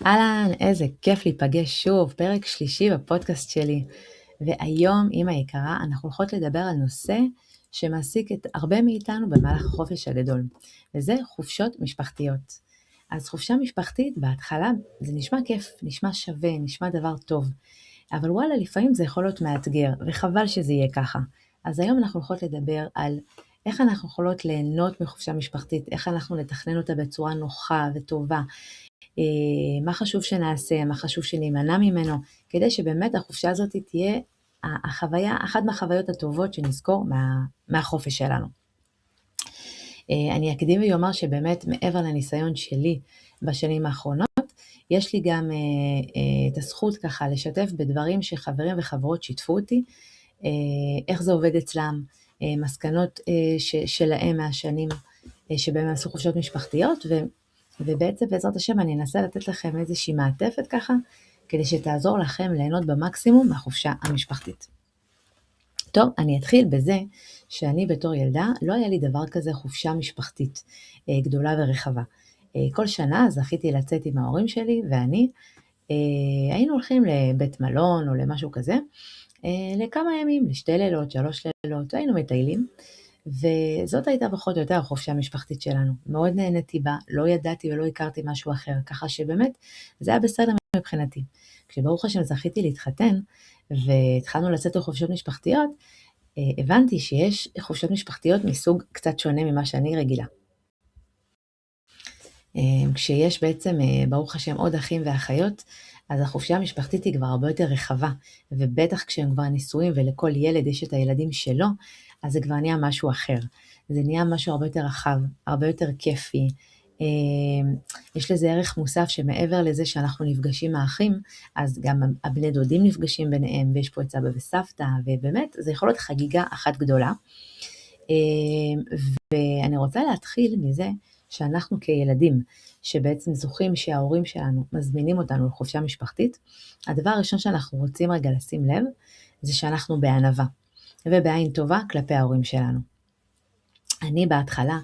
אהלן, איזה כיף להיפגש שוב, פרק שלישי בפודקאסט שלי. והיום, אמא יקרה, אנחנו הולכות לדבר על נושא שמעסיק את הרבה מאיתנו במהלך החופש הגדול, וזה חופשות משפחתיות. אז חופשה משפחתית בהתחלה זה נשמע כיף, נשמע שווה, נשמע דבר טוב, אבל וואלה, לפעמים זה יכול להיות מאתגר, וחבל שזה יהיה ככה. אז היום אנחנו הולכות לדבר על איך אנחנו יכולות ליהנות מחופשה משפחתית, איך אנחנו נתכנן אותה בצורה נוחה וטובה, מה חשוב שנעשה, מה חשוב שנימנע ממנו, כדי שבאמת החופשה הזאת תהיה החוויה, אחת מהחוויות הטובות שנזכור מהחופש שלנו. אני אקדים ואומר שבאמת מעבר לניסיון שלי בשנים האחרונות, יש לי גם את הזכות ככה לשתף בדברים שחברים וחברות שיתפו אותי, איך זה עובד אצלם, מסקנות שלהם מהשנים שבהם עשו חופשות משפחתיות, ובעצם בעזרת השם אני אנסה לתת לכם איזושהי מעטפת ככה, כדי שתעזור לכם ליהנות במקסימום מהחופשה המשפחתית. טוב, אני אתחיל בזה שאני בתור ילדה, לא היה לי דבר כזה חופשה משפחתית גדולה ורחבה. כל שנה זכיתי לצאת עם ההורים שלי ואני, היינו הולכים לבית מלון או למשהו כזה, לכמה ימים, לשתי לילות, 3 לילות, היינו מטיילים, וזאת הייתה פחות או יותר החופשה המשפחתית שלנו. מאוד נהניתי בה, לא ידעתי ולא הכרתי משהו אחר, ככה שבאמת זה היה בסדר מבחינתי. כשברוך השם זכיתי להתחתן, והתחלנו לצאת לחופשות משפחתיות, הבנתי שיש חופשות משפחתיות מסוג קצת שונה ממה שאני רגילה. כשיש בעצם, ברוך השם, עוד אחים ואחיות, אז החופשה המשפחתית היא כבר הרבה יותר רחבה, ובטח כשהם כבר נישואים ולכל ילד יש את הילדים שלו, אז זה כבר נהיה משהו אחר. זה נהיה משהו הרבה יותר רחב, הרבה יותר כיפי. יש לזה ערך מוסף שמעבר לזה שאנחנו נפגשים האחים, אז גם הבני דודים נפגשים ביניהם, ויש פה את סבא וסבתא, ובאמת זה יכול להיות חגיגה אחת גדולה. ואני רוצה להתחיל מזה שאנחנו כילדים, שבעצם זוכים שההורים שלנו מזמינים אותנו לחופשה משפחתית, הדבר הראשון שאנחנו רוצים רגע לשים לב, זה שאנחנו בענווה, ובעין טובה כלפי ההורים שלנו. אני בהתחלה,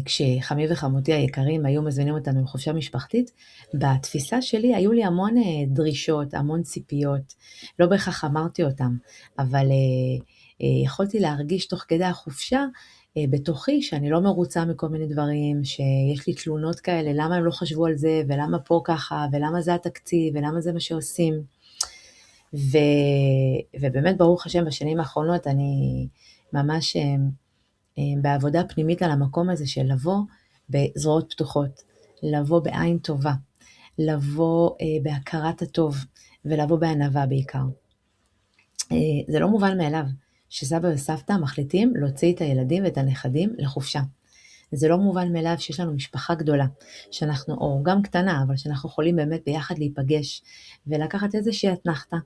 כשחמי וחמותי היקרים היו מזמינים אותנו לחופשה משפחתית, בתפיסה שלי היו לי המון דרישות, המון ציפיות, לא בהכרח אמרתי אותם, אבל יכולתי להרגיש תוך כדי החופשה, בתוכי שאני לא מרוצה מכל מיני דברים, שיש לי תלונות כאלה, למה הם לא חשבו על זה, ולמה פה ככה, ולמה זה התקציב, ולמה זה מה שעושים. ובאמת ברוך השם בשנים האחרונות אני ממש בעבודה פנימית על המקום הזה של לבוא בזרועות פתוחות, לבוא בעין טובה, לבוא בהכרת הטוב, ולבוא בענווה בעיקר. זה לא מובן מאליו שסבא וסבתא מחליטים להוציא את הילדים ואת הנכדים לחופשה. זה לא מובן מאליו שיש לנו משפחה גדולה, שאנחנו, או גם קטנה, אבל שאנחנו יכולים באמת ביחד להיפגש, ולקחת איזושהי אתנחתה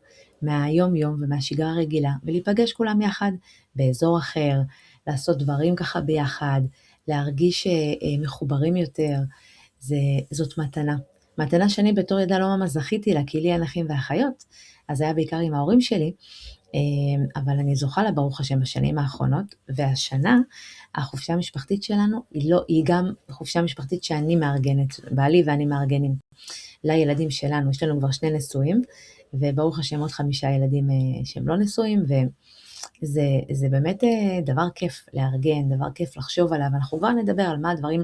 מהיום יום ומהשגרה הרגילה, ולהיפגש כולם יחד באזור אחר, לעשות דברים ככה ביחד, להרגיש מחוברים יותר, זאת מתנה. מתנה שאני בתור ילדה לא ממש זכיתי לה, כי לי אין אחים ואחיות, אז זה היה בעיקר עם ההורים שלי, אבל אני זוכה לה ברוך השם בשנים האחרונות, והשנה החופשה המשפחתית שלנו היא גם חופשה משפחתית שאני מארגנת, בעלי ואני מארגנים לילדים שלנו, יש לנו כבר 2 נשואים, וברוך השם עוד 5 ילדים שהם לא נשואים, וזה באמת דבר כיף לארגן, דבר כיף לחשוב עליו, אנחנו כבר נדבר על מה הדברים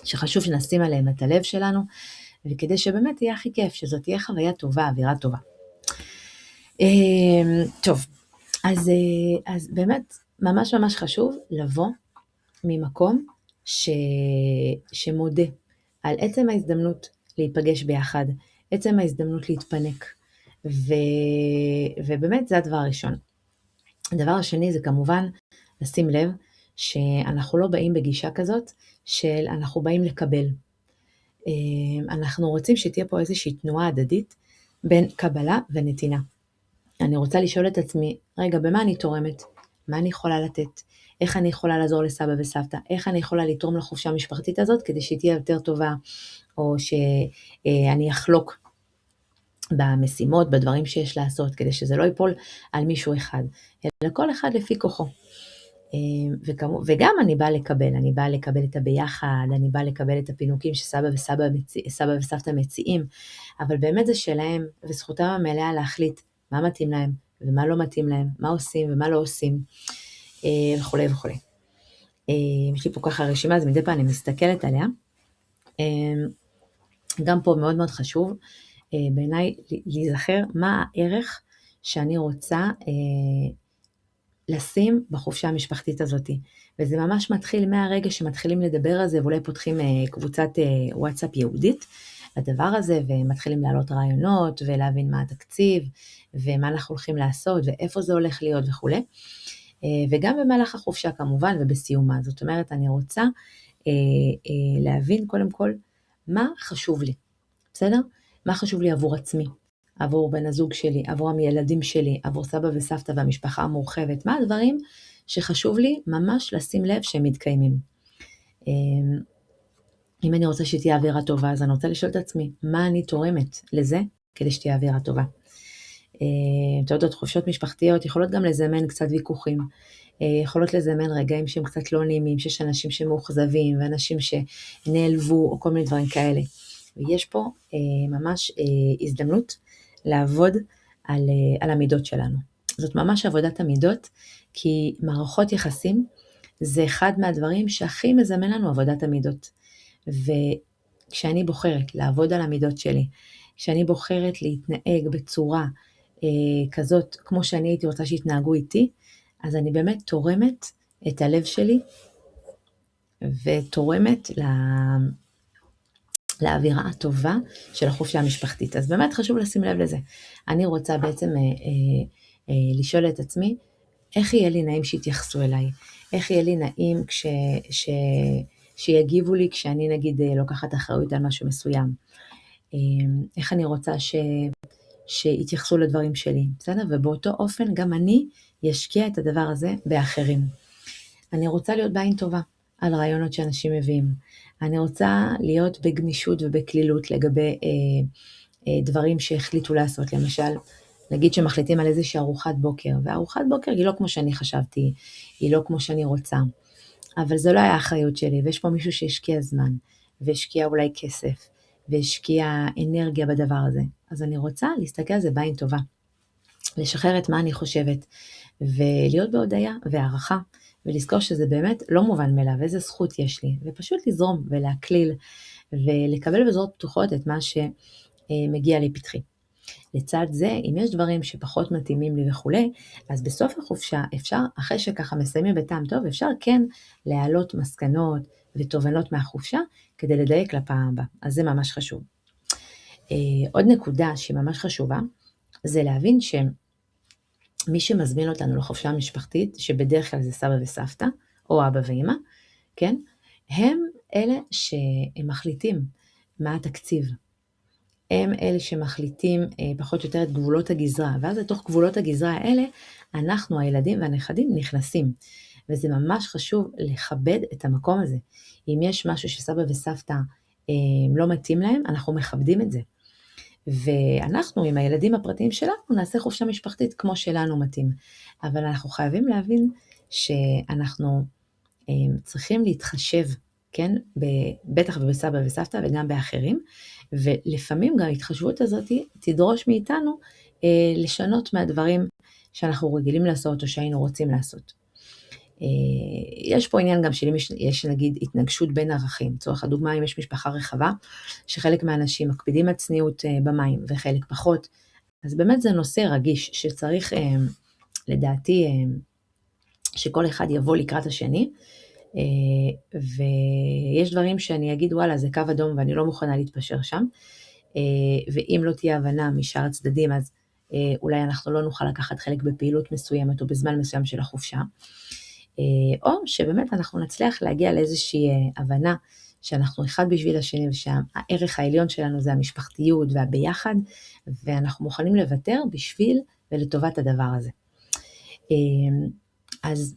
שחשוב שנשים עליהם את הלב שלנו, וכדי שבאמת תהיה הכי כיף, שזאת תהיה חוויה טובה, אווירה טובה. טוב, אז באמת ממש ממש חשוב לבוא ממקום שמודה על עצם ההזדמנות להיפגש ביחד, עצם ההזדמנות להתפנק, ובאמת זה הדבר הראשון. הדבר השני זה כמובן לשים לב שאנחנו לא באים בגישה כזאת של אנחנו באים לקבל. אנחנו רוצים שתהיה פה איזושהי תנועה הדדית בין קבלה ונתינה. אני רוצה לשאול את עצמי, רגע, במה אני תורמת? מה אני יכולה לתת? איך אני יכולה לעזור לסבא וסבתא? איך אני יכולה לתרום לחופשה המשפחתית הזאת כדי שהיא תהיה יותר טובה, או שאני אחלוק במשימות, בדברים שיש לעשות, כדי שזה לא ייפול על מישהו אחד, אלא כל אחד לפי כוחו. וגם אני באה לקבל את הביחד, אני באה לקבל את הפינוקים שסבא וסבתא מציעים, אבל באמת זה שלהם, וזכותם המלאה להחליט מה מתאים להם ומה לא מתאים להם, מה עושים ומה לא עושים, וכו' וכו'. יש לי פה ככה רשימה, אז מדי פעם אני מסתכלת עליה. גם פה מאוד מאוד חשוב בעיניי להיזכר מה הערך שאני רוצה לשים בחופשה המשפחתית הזאת. וזה ממש מתחיל מהרגע שמתחילים לדבר על זה, ואולי פותחים קבוצת וואטסאפ יהודית לדבר הזה, ומתחילים להעלות רעיונות, ולהבין מה התקציב, ומה אנחנו הולכים לעשות, ואיפה זה הולך להיות וכו'. וגם במהלך החופשה כמובן, ובסיומה. זאת אומרת, אני רוצה להבין קודם כל מה חשוב לי, בסדר? מה חשוב לי עבור עצמי, עבור בן הזוג שלי, עבור הילדים שלי, עבור סבא וסבתא והמשפחה המורחבת, מה הדברים שחשוב לי ממש לשים לב שהם מתקיימים. אם אני רוצה שתהיה אווירה טובה, אז אני רוצה לשאול את עצמי, מה אני תורמת לזה כדי שתהיה אווירה טובה? אתה יודעת, חופשות משפחתיות יכולות גם לזמן קצת ויכוחים, יכולות לזמן רגעים שהם קצת לא נעימים, שיש אנשים שמאוכזבים, ואנשים שנעלבו, או כל מיני דברים כאלה. ויש פה ממש הזדמנות לעבוד על המידות שלנו. זאת ממש עבודת המידות, כי מערכות יחסים זה אחד מהדברים שהכי מזמן לנו עבודת המידות. וכשאני בוחרת לעבוד על המידות שלי, כשאני בוחרת להתנהג בצורה כזאת, כמו שאני הייתי רוצה שיתנהגו איתי, אז אני באמת תורמת את הלב שלי, ותורמת לאווירה הטובה של החופשה המשפחתית. אז באמת חשוב לשים לב לזה. אני רוצה בעצם לשאול את עצמי, איך יהיה לי נעים שיתייחסו אליי? איך יהיה לי נעים שיגיבו לי כשאני נגיד לוקחת אחריות על משהו מסוים? איך אני רוצה שיתייחסו לדברים שלי, בסדר? ובאותו אופן גם אני ישקיע את הדבר הזה באחרים. אני רוצה להיות בעין טובה על רעיונות שאנשים מביאים. אני רוצה להיות בגמישות ובכלילות לגבי דברים שהחליטו לעשות. למשל, נגיד שמחליטים על איזושהי ארוחת בוקר, והארוחת בוקר היא לא כמו שאני חשבתי, היא לא כמו שאני רוצה, אבל זה לא היה האחריות שלי, ויש פה מישהו שהשקיע זמן, והשקיע אולי כסף, והשקיע אנרגיה בדבר הזה. אז אני רוצה להסתכל על זה בעין טובה, לשחרר את מה אני חושבת, ולהיות בהודיה והערכה, ולזכור שזה באמת לא מובן מאליו, איזה זכות יש לי, ופשוט לזרום ולהקליל, ולקבל בזרועות פתוחות את מה שמגיע לי פתחי. לצד זה, אם יש דברים שפחות מתאימים לי וכו', אז בסוף החופשה אפשר, אחרי שככה מסיימים בטעם טוב, אפשר כן להעלות מסקנות ותובנות מהחופשה, כדי לדייק לפעם הבאה. אז זה ממש חשוב. עוד נקודה שהיא ממש חשובה, זה להבין שמי שמזמין אותנו לחופשה המשפחתית, שבדרך כלל זה סבא וסבתא, או אבא ואמא, כן? הם אלה שהם מחליטים מה התקציב. הם אלה שמחליטים פחות או יותר את גבולות הגזרה, ואז לתוך גבולות הגזרה האלה, אנחנו הילדים והנכדים נכנסים. וזה ממש חשוב לכבד את המקום הזה. אם יש משהו שסבא וסבתא לא מתאים להם, אנחנו מכבדים את זה. ואנחנו עם הילדים הפרטיים שלנו נעשה חופשה משפחתית כמו שלנו מתאים. אבל אנחנו חייבים להבין שאנחנו צריכים להתחשב, כן? בטח ובסבא וסבתא וגם באחרים, ולפעמים גם ההתחשבות הזאת תדרוש מאיתנו לשנות מהדברים שאנחנו רגילים לעשות או שהיינו רוצים לעשות. יש פה עניין גם שאם יש נגיד התנגשות בין ערכים, לצורך הדוגמה אם יש משפחה רחבה, שחלק מהאנשים מקפידים על צניעות במים וחלק פחות, אז באמת זה נושא רגיש שצריך לדעתי שכל אחד יבוא לקראת השני, ויש דברים שאני אגיד וואלה זה קו אדום ואני לא מוכנה להתפשר שם, ואם לא תהיה הבנה משאר הצדדים אז אולי אנחנו לא נוכל לקחת חלק בפעילות מסוימת או בזמן מסוים של החופשה, או שבאמת אנחנו נצליח להגיע לאיזושהי הבנה שאנחנו אחד בשביל השני ושהערך העליון שלנו זה המשפחתיות והביחד, ואנחנו מוכנים לוותר בשביל ולטובת הדבר הזה. אז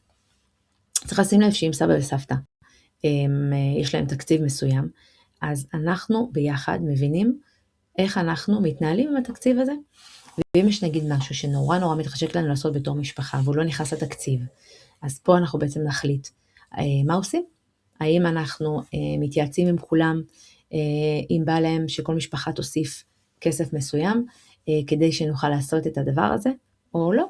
צריך לשים לב שאם סבא וסבתא יש להם תקציב מסוים, אז אנחנו ביחד מבינים איך אנחנו מתנהלים עם התקציב הזה, ואם יש נגיד משהו שנורא נורא מתחשק לנו לעשות בתור משפחה, והוא לא נכנס לתקציב, אז פה אנחנו בעצם נחליט מה עושים. האם אנחנו מתייעצים עם כולם, אם בא להם שכל משפחה תוסיף כסף מסוים, כדי שנוכל לעשות את הדבר הזה, או לא.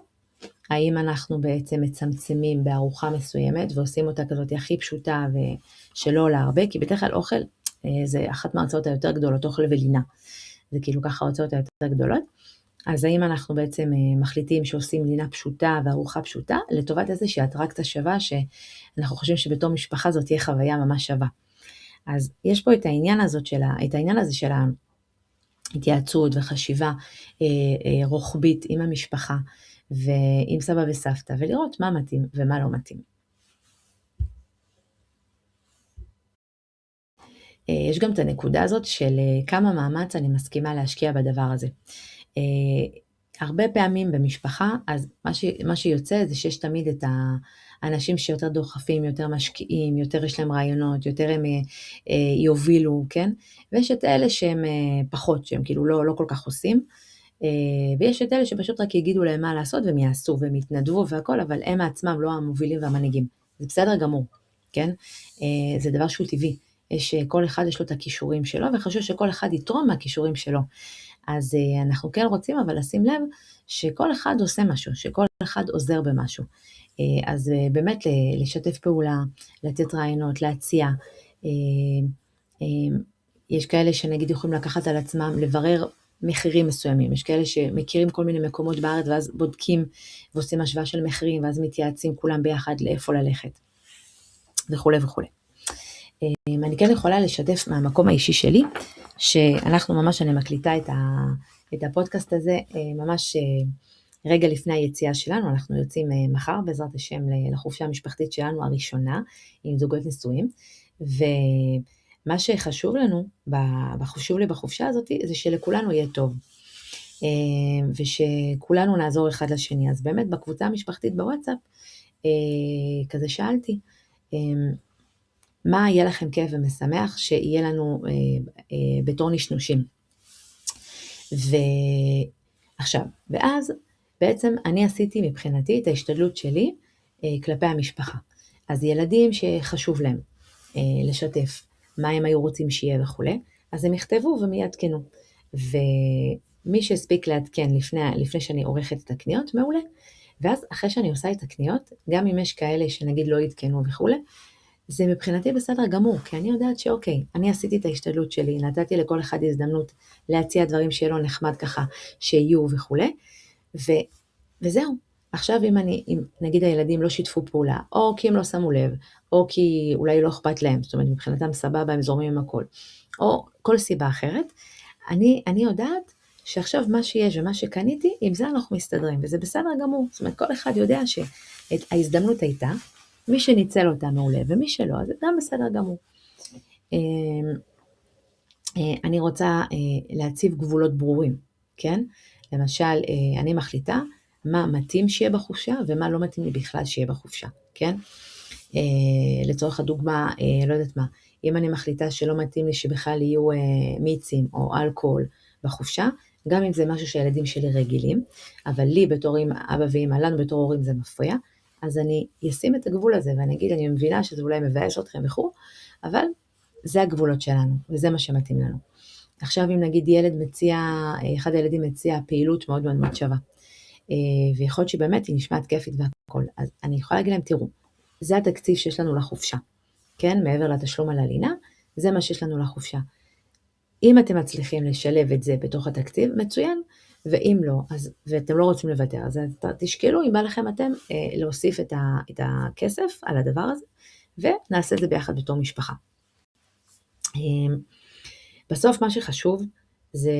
האם אנחנו בעצם מצמצמים בארוחה מסוימת, ועושים אותה כזאת הכי פשוטה ושלא עולה הרבה, כי בדרך כלל אוכל זה אחת מההוצאות היותר גדולות, אוכל ולינה. זה כאילו ככה ההוצאות היותר גדולות. אז האם אנחנו בעצם מחליטים שעושים לינה פשוטה וארוחה פשוטה, לטובת איזושהי אטרקציה שווה, שאנחנו חושבים שבתור משפחה זאת תהיה חוויה ממש שווה. אז יש פה את העניין הזה של ההתייעצות וחשיבה רוחבית עם המשפחה, ועם סבא וסבתא, ולראות מה מתאים ומה לא מתאים. יש גם את הנקודה הזאת של כמה מאמץ אני מסכימה להשקיע בדבר הזה. הרבה פעמים במשפחה, אז מה שיוצא זה שיש תמיד את האנשים שיותר דוחפים, יותר משקיעים, יותר יש להם רעיונות, יותר הם יובילו, כן? ויש את אלה שהם פחות, שהם כאילו לא כל כך עושים, ויש את אלה שפשוט רק יגידו להם מה לעשות, והם יעשו, והם יתנדבו והכל, אבל הם מעצמם לא המובילים והמנהיגים. זה בסדר גמור, כן? זה דבר שהוא טבעי. כל אחד יש לו את הכישורים שלו, וחשוב שכל אחד יתרום מהכישורים שלו. אז אנחנו כן רוצים אבל לשים לב שכל אחד עושה משהו, שכל אחד עוזר במשהו. אז באמת לשתף פעולה, לתת רעיונות, להציע. יש כאלה שנגיד יכולים לקחת על עצמם, לברר מחירים מסוימים. יש כאלה שמכירים כל מיני מקומות בארץ, ואז בודקים ועושים השוואה של מחירים, ואז מתייעצים כולם ביחד לאיפה ללכת, וכו' וכו'. אני כן יכולה לשתף מהמקום האישי שלי, אני מקליטה את הפודקאסט הזה, ממש רגע לפני היציאה שלנו, אנחנו יוצאים מחר בעזרת השם לחופשה המשפחתית שלנו הראשונה, עם זוגות נשואים, ומה שחשוב לנו, בחופשה הזאת, זה שלכולנו יהיה טוב, ושכולנו נעזור אחד לשני. אז באמת בקבוצה המשפחתית בוואטסאפ, כזה שאלתי, מה יהיה לכם כיף ומשמח שיהיה לנו בתור נשנושים. ואז בעצם אני עשיתי מבחינתי את ההשתדלות שלי כלפי המשפחה. אז ילדים שחשוב להם לשתף מה הם היו רוצים שיהיה וכו', אז הם יכתבו והם יעדכנו. ומי שהספיק לעדכן לפני שאני עורכת את הקניות, מעולה. ואז אחרי שאני עושה את הקניות, גם אם יש כאלה שנגיד לא יתקנו וכו', זה מבחינתי בסדר גמור, כי אני יודעת שאוקיי, אני עשיתי את ההשתדלות שלי, נתתי לכל אחד הזדמנות להציע דברים שיהיה לו נחמד ככה, שיהיו וכו', וזהו. עכשיו אם נגיד הילדים לא שיתפו פעולה, או כי הם לא שמו לב, או כי אולי לא אכפת להם, זאת אומרת מבחינתם סבבה, הם זורמים עם הכל, או כל סיבה אחרת, אני יודעת שעכשיו מה שיש ומה שקניתי, עם זה אנחנו מסתדרים, וזה בסדר גמור. זאת אומרת, כל אחד יודע שההזדמנות הייתה, מי שניצל אותה מעולה, ומי שלא, אז זה גם בסדר גמור. אני רוצה להציב גבולות ברורים, כן? למשל, אני מחליטה מה מתאים שיהיה בחופשה, ומה לא מתאים לי בכלל שיהיה בחופשה, כן? לצורך הדוגמה, לא יודעת מה, אם אני מחליטה שלא מתאים לי שבכלל יהיו מיצים או אלכוהול בחופשה, גם אם זה משהו שהילדים שלי רגילים, אבל לי בתור אבא ואמא, לנו בתור הורים זה מפריע, אז אני אשים את הגבול הזה, ואני אגיד, אני מבינה שזה אולי מבאס אתכם וכו', אבל זה הגבולות שלנו, וזה מה שמתאים לנו. עכשיו אם נגיד אחד הילדים מציע פעילות מאוד מאוד מאוד שווה, ויכול להיות שבאמת היא נשמעת כיפית והכל, אז אני יכולה להגיד להם, תראו, זה התקציב שיש לנו לחופשה, כן? מעבר לתשלום על הלינה, זה מה שיש לנו לחופשה. אם אתם מצליחים לשלב את זה בתוך התקציב, מצוין, ואם לא, ואתם לא רוצים לוותר, אז תשקלו אם בא לכם אתם להוסיף את הכסף על הדבר הזה, ונעשה את זה ביחד בתור משפחה. בסוף מה שחשוב זה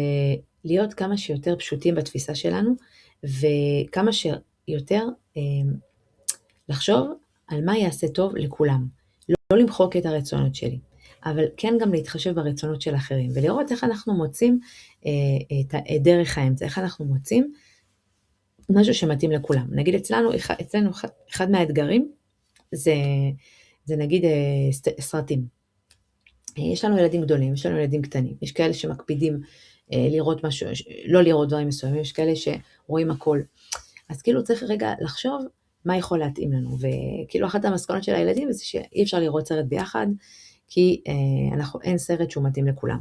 להיות כמה שיותר פשוטים בתפיסה שלנו, וכמה שיותר לחשוב על מה יעשה טוב לכולם. לא למחוק את הרצונות שלי, אבל כן גם להתחשב ברצונות של אחרים, ולראות איך אנחנו מוצאים את דרך האמצע, איך אנחנו מוצאים משהו שמתאים לכולם. נגיד אצלנו אחד מהאתגרים זה נגיד סרטים. יש לנו ילדים גדולים, יש לנו ילדים קטנים, יש כאלה שמקפידים לראות משהו, לא לראות דברים מסוימים, יש כאלה שרואים הכל. אז כאילו צריך רגע לחשוב מה יכול להתאים לנו, וכאילו אחת המסקנות של הילדים זה שאי אפשר לראות סרט ביחד, כי אין סרט שהוא מתאים לכולם.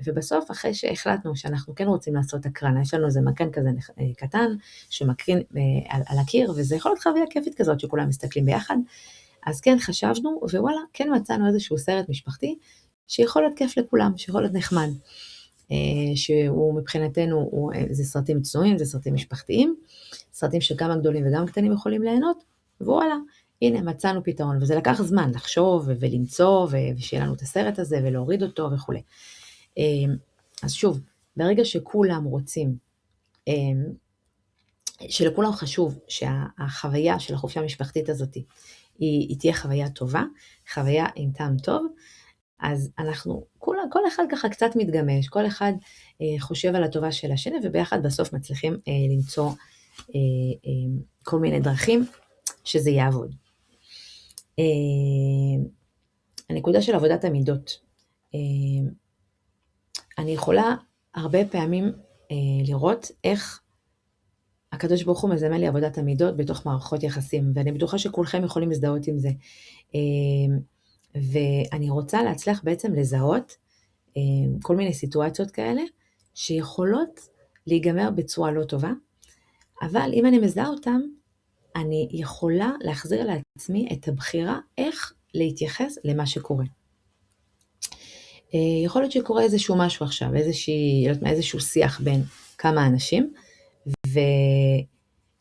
ובסוף, אחרי שהחלטנו שאנחנו כן רוצים לעשות הקרנה, יש לנו איזה מקרן כזה קטן, שמקרין על הקיר, וזה יכול להיות חוויה כיפית כזאת, שכולם מסתכלים ביחד, אז כן חשבנו, ווואלה, כן מצאנו איזשהו סרט משפחתי, שיכול להיות כיף לכולם, שיכול להיות נחמד, שהוא מבחינתנו, זה סרטים צנועים, זה סרטים משפחתיים, סרטים שגם הגדולים וגם הקטנים יכולים ליהנות, ווואלה, הנה מצאנו פתרון, וזה לקח זמן לחשוב ולמצוא, ושיהיה לנו את הסרט הזה, ולהוריד אותו וכו'. אז שוב, ברגע שכולם רוצים, שלכולם חשוב שהחוויה של החופשה המשפחתית הזאת היא תהיה חוויה טובה, חוויה עם טעם טוב, אז אנחנו, כל אחד ככה קצת מתגמש, כל אחד חושב על הטובה של השני, וביחד בסוף מצליחים למצוא כל מיני דרכים שזה יעבוד. הנקודה של עבודת המידות. אני יכולה הרבה פעמים לראות איך הקדוש ברוך הוא מזמן לי עבודת המידות בתוך מערכות יחסים, ואני בטוחה שכולכם יכולים להזדהות עם זה. ואני רוצה להצליח בעצם לזהות כל מיני סיטואציות כאלה, שיכולות להיגמר בצורה לא טובה, אבל אם אני מזהה אותם, אני יכולה להחזיר לעצמי את הבחירה איך להתייחס למה שקורה. יכול להיות שקורה איזשהו משהו עכשיו, איזשהו שיח בין כמה אנשים,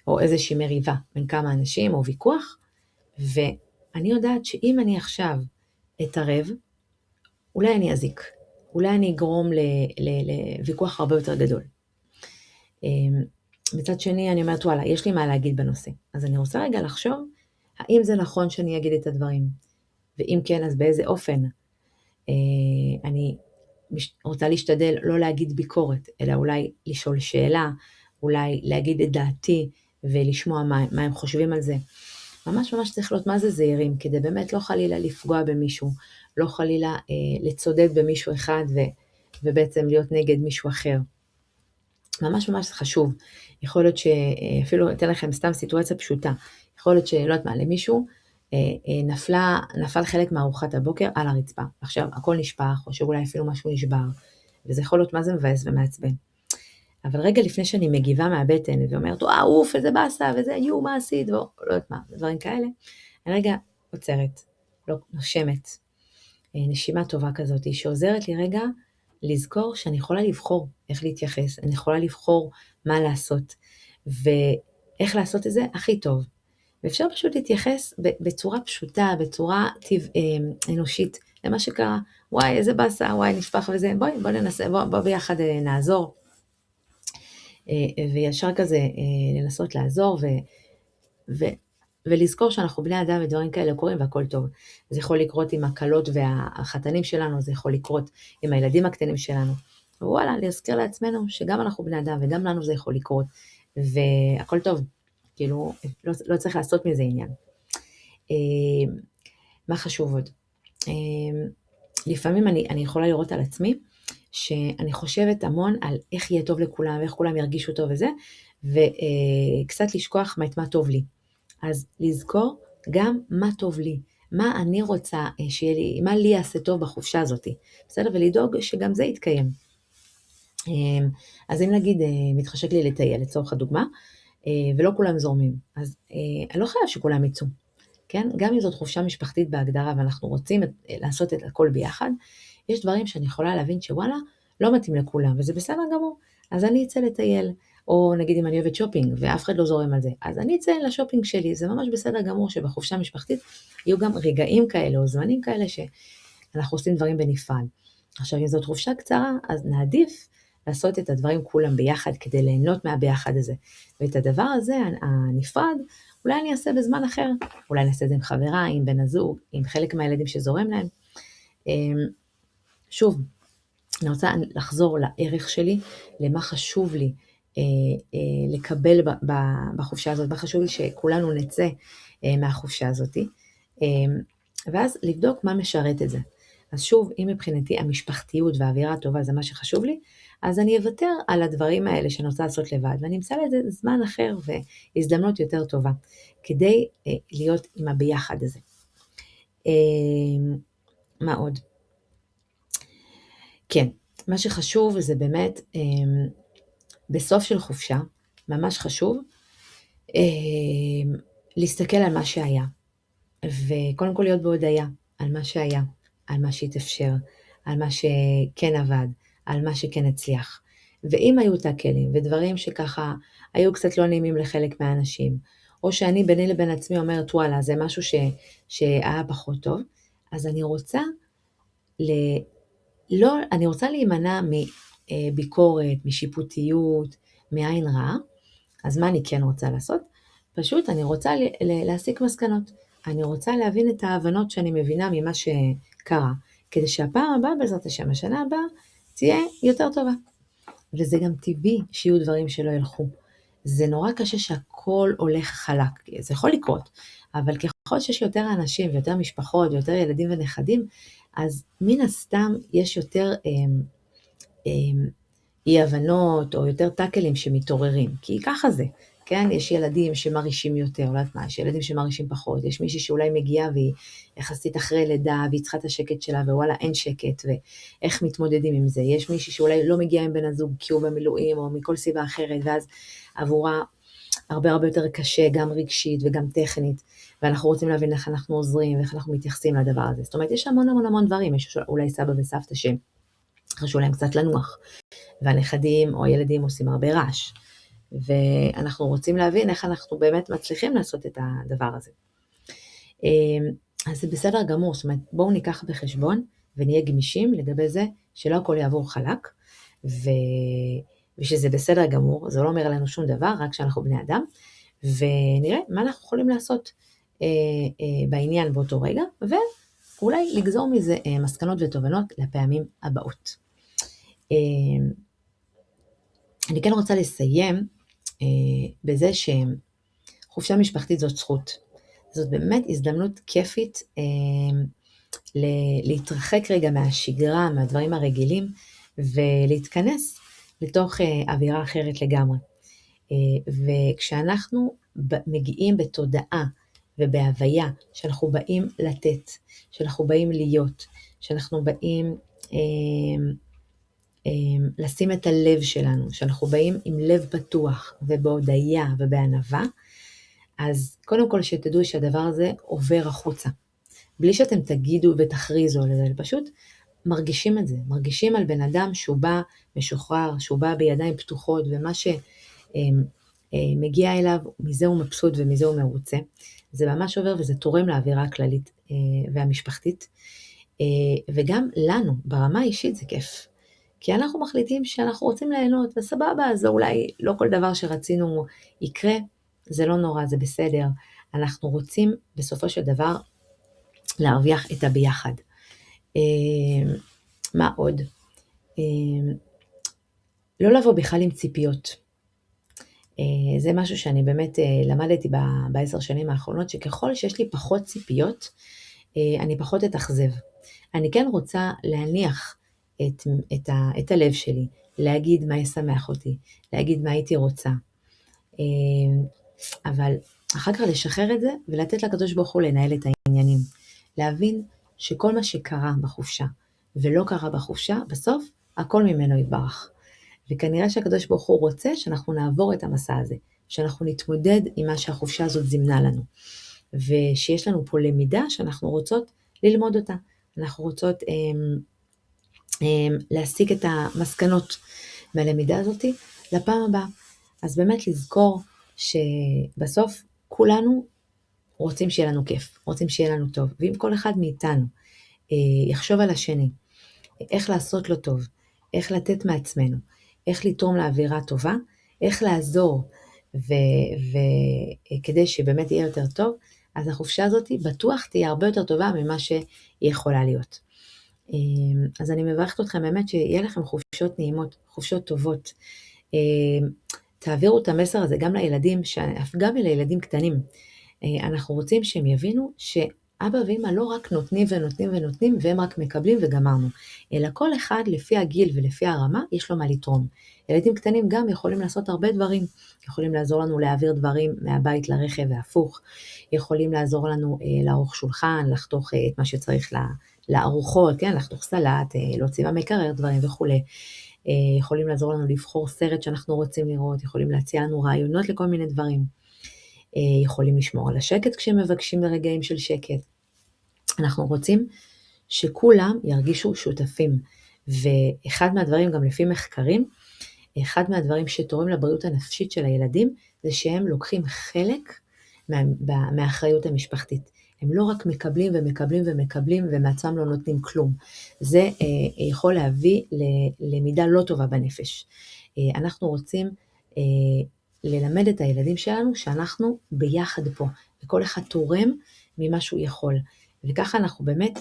או איזושהי מריבה בין כמה אנשים, או ויכוח, ואני יודעת שאם אני עכשיו אתערב, אולי אני אזיק, אולי אני אגרום לוויכוח הרבה יותר גדול. מצד שני אני אומרת, וואלה, יש לי מה להגיד בנושא, אז אני רוצה רגע לחשוב, האם זה נכון שאני אגיד את הדברים, ואם כן, אז באיזה אופן. אני רוצה להשתדל לא להגיד ביקורת, אלא אולי לשאול שאלה, אולי להגיד את דעתי, ולשמוע מה הם חושבים על זה. ממש צריך להיות מה זה זהירים, כדי באמת לא חלילה לפגוע במישהו, לא חלילה לצודד במישהו אחד, ובעצם להיות נגד מישהו אחר. ממש חשוב. יכול להיות שאפילו אתן לכם סתם סיטואציה פשוטה, יכול להיות שלא יודעת מה, למישהו נפל חלק מארוחת הבוקר על הרצפה. עכשיו הכל נשפך, או שאולי אפילו משהו נשבר, וזה יכול להיות מה זה מבאס ומעצבן. אבל רגע לפני שאני מגיבה מהבטן, ואומרת, אוף, איזה באסה, וזה, מה עשית, ולא יודעת מה, דברים כאלה, אני רגע עוצרת, לא נושמת, נשימה טובה כזאת, שעוזרת לי רגע לזכור שאני יכולה לבחור איך להתייחס, אני יכולה לבחור מה לעשות, ואיך לעשות את זה הכי טוב. ואפשר פשוט להתייחס בצורה פשוטה, בצורה אנושית, למה שקרה, איזה באסה, נשפך וזה, בוא ננסה, בוא ביחד נעזור. וישר כזה לנסות לעזור, ולזכור שאנחנו בני אדם ודברים כאלה קורים והכל טוב. זה יכול לקרות עם הקלות והחתנים שלנו, זה יכול לקרות עם הילדים הקטנים שלנו. ווואלה, להזכיר לעצמנו שגם אנחנו בני אדם וגם לנו זה יכול לקרות, והכל טוב. כאילו, לא צריך לעשות מזה עניין. מה חשוב עוד? לפעמים אני יכולה לראות על עצמי, שאני חושבת המון על איך יהיה טוב לכולם, ואיך כולם ירגישו טוב וזה, וקצת לשכוח מה טוב לי. אז לזכור גם מה טוב לי, מה אני רוצה שיהיה לי, מה לי יעשה טוב בחופשה הזאת, בסדר? ולדאוג שגם זה יתקיים. אז אם נגיד מתחשק לי לטייל, לצורך הדוגמה, ולא כולם זורמים, אז אני לא חייב שכולם יצאו, כן? גם אם זאת חופשה משפחתית בהגדרה, ואנחנו רוצים לעשות את הכל ביחד, יש דברים שאני יכולה להבין שוואלה, לא מתאים לכולם, וזה בסדר גמור. אז אני אצא לטייל, או נגיד אם אני אוהבת שופינג, ואף אחד לא זורם על זה, אז אני אצא לשופינג שלי, זה ממש בסדר גמור שבחופשה משפחתית, יהיו גם רגעים כאלה, או זמנים כאלה, שאנחנו עושים דברים בנפרד. עכשיו, אם זאת חופשה קצרה, אז נעדיף לעשות את הדברים כולם ביחד, כדי ליהנות מהביחד הזה. ואת הדבר הזה, הנפרד, אולי אני אעשה בזמן אחר, אולי נעשה את זה עם חברה, עם בן הזוג, עם חלק מהילדים שזורם להם. שוב, אני רוצה לחזור לערך שלי, למה חשוב לי לקבל בחופשה הזאת, מה חשוב לי שכולנו נצא מהחופשה הזאת, ואז לבדוק מה משרת את זה. אז שוב, אם מבחינתי המשפחתיות והאווירה הטובה זה מה שחשוב לי, אז אני אוותר על הדברים האלה שאני רוצה לעשות לבד, ואני אמצא לזה זמן אחר והזדמנות יותר טובה, כדי להיות עם הביחד הזה. מה עוד? כן, מה שחשוב זה באמת, בסוף של חופשה, ממש חשוב, להסתכל על מה שהיה, וקודם כל להיות בהודעה על מה שהיה, על מה שהתאפשר, על מה שכן עבד, על מה שכן הצליח. ואם היו תקלים ודברים שככה היו קצת לא נעימים לחלק מהאנשים, או שאני ביני לבין עצמי אומרת וואלה זה משהו שהיה פחות טוב, אז אני רוצה להימנע מביקורת, משיפוטיות, מעין רעה. אז מה אני כן רוצה לעשות? פשוט אני רוצה להסיק מסקנות. אני רוצה להבין את ההבנות שאני מבינה ממה שקרה, כדי שהפעם הבאה, בעזרת השם, השנה הבאה, תהיה יותר טובה. וזה גם טבעי שיהיו דברים שלא ילכו. זה נורא קשה שהכל הולך חלק, זה יכול לקרות, אבל ככל שיש יותר אנשים ויותר משפחות ויותר ילדים ונכדים, אז מן הסתם יש יותר אי הבנות או יותר טאקלים שמתעוררים, כי ככה זה, כן? יש ילדים שמרעישים יותר, לא יודעת מה, יש ילדים שמרעישים פחות, יש מישהי שאולי מגיעה והיא יחסית אחרי לידה והיא צריכה את השקט שלה ווואלה אין שקט ואיך מתמודדים עם זה, יש מישהי שאולי לא מגיעה עם בן הזוג כי הוא במילואים או מכל סיבה אחרת ואז עבורה הרבה יותר קשה גם רגשית וגם טכנית, ואנחנו רוצים להבין איך אנחנו עוזרים ואיך אנחנו מתייחסים לדבר הזה, זאת אומרת יש המון דברים, יש אולי סבא וסבתא שחשוב להם קצת לנוח, והנכדים או הילדים עושים הרבה רעש, ואנחנו רוצים להבין איך אנחנו באמת מצליחים לעשות את הדבר הזה. אז זה בסדר גמור, זאת אומרת בואו ניקח בחשבון ונהיה גמישים לגבי זה שלא הכל יעבור חלק, ושזה בסדר גמור, זה לא אומר לנו שום דבר, רק שאנחנו בני אדם, ונראה מה אנחנו יכולים לעשות בעניין באותו רגע, ואולי לגזור מזה מסקנות ותובנות לפעמים הבאות. אני כן רוצה לסיים בזה שחופשה משפחתית זאת זכות. זאת באמת הזדמנות כיפית להתרחק רגע מהשגרה, מהדברים הרגילים, ולהתכנס לתוך אווירה אחרת לגמרי. וכשאנחנו מגיעים בתודעה ובהוויה שאנחנו באים לתת, שאנחנו באים להיות, שאנחנו באים לשים את הלב שלנו, שאנחנו באים עם לב פתוח ובהודיה ובענווה, אז קודם כל שתדעו שהדבר הזה עובר החוצה. בלי שאתם תגידו ותכריזו על זה, פשוט מרגישים את זה, מרגישים על בן אדם שהוא בא משוחרר, שהוא בא בידיים פתוחות, ומה שמגיע אליו, מזה הוא מבסוט ומזה הוא מרוצה. זה ממש עובר וזה תורם לאווירה הכללית והמשפחתית, וגם לנו ברמה האישית זה כיף. כי אנחנו מחליטים שאנחנו רוצים ליהנות, וסבבה, אז אולי לא כל דבר שרצינו יקרה, זה לא נורא, זה בסדר. אנחנו רוצים בסופו של דבר להרוויח את הביחד. מה עוד? לא לבוא בכלל עם ציפיות. זה משהו שאני באמת למדתי ב10 שנים האחרונות, שככל שיש לי פחות ציפיות, אני פחות אתאכזב. אני כן רוצה להניח את הלב שלי, להגיד מה ישמח אותי, להגיד מה הייתי רוצה, אבל אחר כך לשחרר את זה ולתת לקדוש ברוך הוא לנהל את העניינים, להבין שכל מה שקרה בחופשה ולא קרה בחופשה, בסוף הכל ממנו יתברך, וכנראה שהקדוש ברוך הוא רוצה שאנחנו נעבור את המסע הזה, שאנחנו נתמודד עם מה שהחופשה הזאת זימנה לנו, ושיש לנו פה למידה שאנחנו רוצות ללמוד אותה, אנחנו רוצות להסיק את המסקנות מהלמידה הזאת לפעם הבאה. אז באמת לזכור שבסוף כולנו רוצים שיהיה לנו כיף, רוצים שיהיה לנו טוב, ואם כל אחד מאיתנו יחשוב על השני, איך לעשות לו טוב, איך לתת מעצמנו, איך לתרום לאווירה טובה, איך לעזור, וכדי שבאמת יהיה יותר טוב, אז החופשה הזאת בטוח תהיה הרבה יותר טובה ממה שהיא יכולה להיות. אז אני מברכת אתכם באמת שיהיה לכם חופשות נעימות, חופשות טובות. תעבירו את המסר הזה גם לילדים, גם לילדים קטנים. אנחנו רוצים שהם יבינו אבא ואמא לא רק נותנים ונותנים ונותנים והם רק מקבלים וגמרנו, אלא כל אחד לפי הגיל ולפי הרמה יש לו מה לתרום. ילדים קטנים גם יכולים לעשות הרבה דברים, יכולים לעזור לנו להעביר דברים מהבית לרכב והפוך, יכולים לעזור לנו לערוך שולחן, לחתוך את מה שצריך לארוחות, כן? לחתוך סלט, להוציא במקרר דברים וכו'. יכולים לעזור לנו לבחור סרט שאנחנו רוצים לראות, יכולים להציע לנו רעיונות לכל מיני דברים, יכולים לשמור על השקט כשמבקשים לרגעים של שקט. אנחנו רוצים שכולם ירגישו שותפים, ואחד מהדברים, גם לפי מחקרים, אחד מהדברים שתורם לבריאות הנפשית של הילדים, זה שהם לוקחים חלק מהאחריות המשפחתית. הם לא רק מקבלים ומקבלים ומקבלים ומעצמם לא נותנים כלום. זה יכול להביא למידה לא טובה בנפש. אנחנו רוצים ללמד את הילדים שלנו שאנחנו ביחד פה, וכל אחד תורם ממה שהוא יכול. וככה אנחנו באמת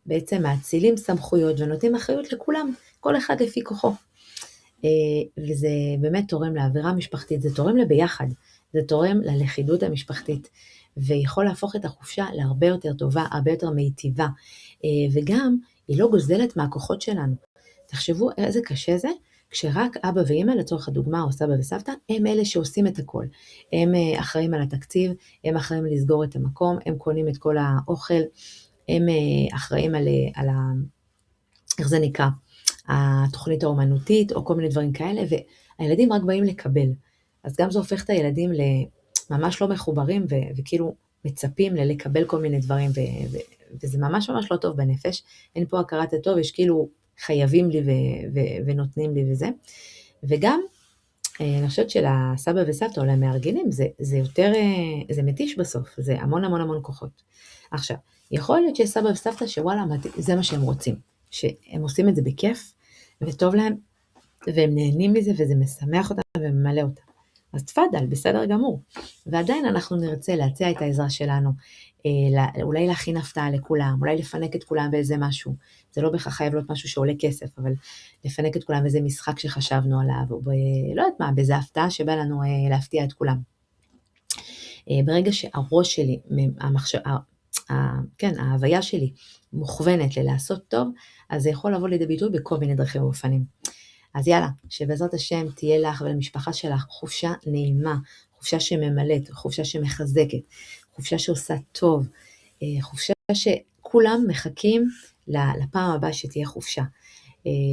בעצם מאצילים סמכויות ונותנים אחריות לכולם, כל אחד לפי כוחו. וזה באמת תורם לאווירה משפחתית, זה תורם לביחד, זה תורם ללכידות המשפחתית, ויכול להפוך את החופשה להרבה יותר טובה, הרבה יותר מיטיבה, וגם היא לא גוזלת מהכוחות שלנו. תחשבו איזה קשה זה, כשרק אבא ואמא, לצורך הדוגמה, או סבא וסבתא, הם אלה שעושים את הכל. הם אחראים על התקציב, הם אחראים לסגור את המקום, הם קונים את כל האוכל, הם אחראים על איך זה נקרא, התוכנית האומנותית, או כל מיני דברים כאלה, והילדים רק באים לקבל. אז גם זה הופך את הילדים לממש לא מחוברים, וכאילו מצפים לקבל כל מיני דברים, וזה ממש ממש לא טוב בנפש. אין פה הכרת הטוב, יש כאילו חייבים לי ונותנים לי וזה. וגם, אני חושבת שלסבא וסבתא, או למארגנים, זה יותר, זה מתיש בסוף, זה המון המון המון כוחות. עכשיו, יכול להיות שסבא וסבתא שוואלה, זה מה שהם רוצים, שהם עושים את זה בכיף, וטוב להם, והם נהנים מזה, וזה משמח אותם וממלא אותם. אז תפדל, בסדר גמור. ועדיין אנחנו נרצה להציע את העזרה שלנו, אולי להכין הפתעה לכולם, אולי לפנק את כולם באיזה משהו. זה לא בכך חייב להיות משהו שעולה כסף, אבל לפנק את כולם באיזה משחק שחשבנו עליו, או לא יודעת מה, באיזה הפתעה שבא לנו להפתיע את כולם. ברגע שהראש שלי, ההוויה שלי מוכוונת ללעשות טוב, אז זה יכול לבוא לידי ביטוי בכל מיני דרכים ואופנים. אז יאללה, שבעזרת השם תהיה לך ולמשפחה שלך חופשה נעימה, חופשה שממלאת, חופשה שמחזקת, חופשה שעושה טוב, חופשה שכולם מחכים לפעם הבאה שתהיה חופשה.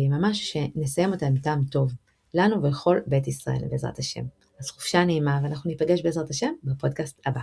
ממש שנסיים אותה עם טעם טוב, לנו ולכל בית ישראל בעזרת השם. אז חופשה נעימה, ואנחנו ניפגש בעזרת השם בפודקאסט הבא.